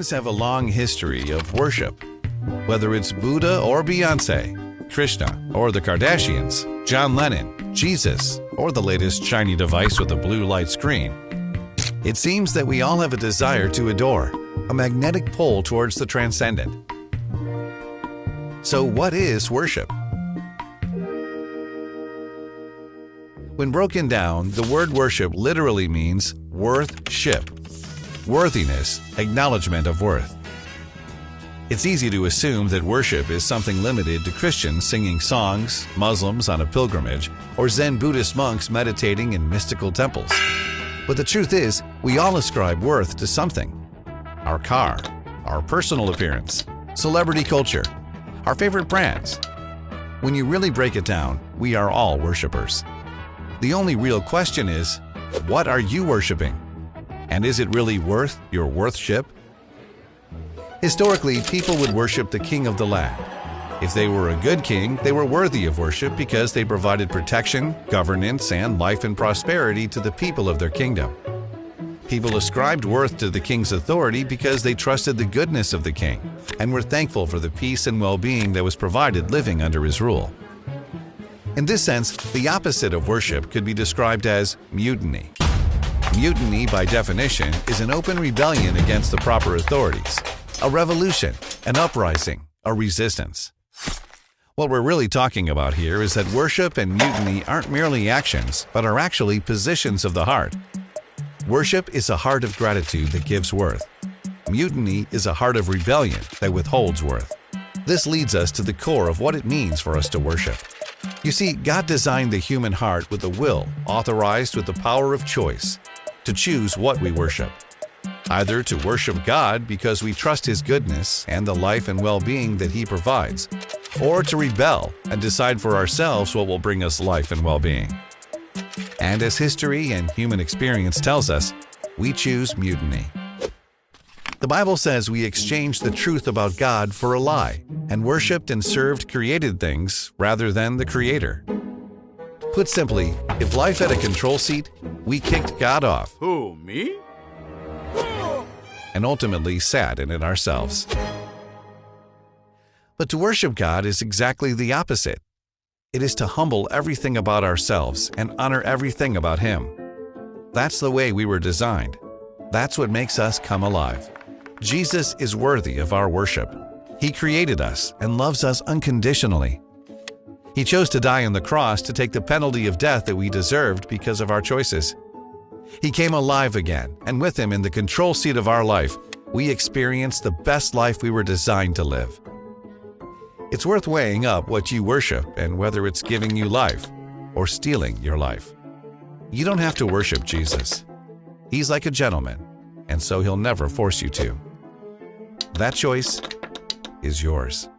Humans have a long history of worship. Whether it's Buddha or Beyoncé, Krishna or the Kardashians, John Lennon, Jesus, or the latest shiny device with a blue light screen, it seems that we all have a desire to adore, a magnetic pull towards the transcendent. So what is worship? When broken down, the word worship literally means worth-ship. Worthiness, acknowledgement of worth. It's easy to assume that worship is something limited to Christians singing songs, Muslims on a pilgrimage, or Zen Buddhist monks meditating in mystical temples. But the truth is, we all ascribe worth to something. Our car, our personal appearance, celebrity culture, our favorite brands. When you really break it down, we are all worshipers. The only real question is, what are you worshiping? And is it really worth your worth-ship? Historically, people would worship the king of the land. If they were a good king, they were worthy of worship because they provided protection, governance, and life and prosperity to the people of their kingdom. People ascribed worth to the king's authority because they trusted the goodness of the king and were thankful for the peace and well-being that was provided living under his rule. In this sense, the opposite of worship could be described as mutiny. Mutiny, by definition, is an open rebellion against the proper authorities, a revolution, an uprising, a resistance. What we're really talking about here is that worship and mutiny aren't merely actions, but are actually positions of the heart. Worship is a heart of gratitude that gives worth. Mutiny is a heart of rebellion that withholds worth. This leads us to the core of what it means for us to worship. You see, God designed the human heart with a will authorized with the power of choice to choose what we worship. Either to worship God because we trust His goodness and the life and well-being that He provides, or to rebel and decide for ourselves what will bring us life and well-being. And as history and human experience tells us, we choose mutiny. The Bible says we exchanged the truth about God for a lie and worshipped and served created things rather than the Creator. Put simply, if life had a control seat, we kicked God off. Who, me? And ultimately sat in it ourselves. But to worship God is exactly the opposite. It is to humble everything about ourselves and honor everything about Him. That's the way we were designed. That's what makes us come alive. Jesus is worthy of our worship. He created us and loves us unconditionally. He chose to die on the cross to take the penalty of death that we deserved because of our choices. He came alive again, and with Him in the control seat of our life, we experienced the best life we were designed to live. It's worth weighing up what you worship and whether it's giving you life or stealing your life. You don't have to worship Jesus. He's like a gentleman, and so He'll never force you to. That choice is yours.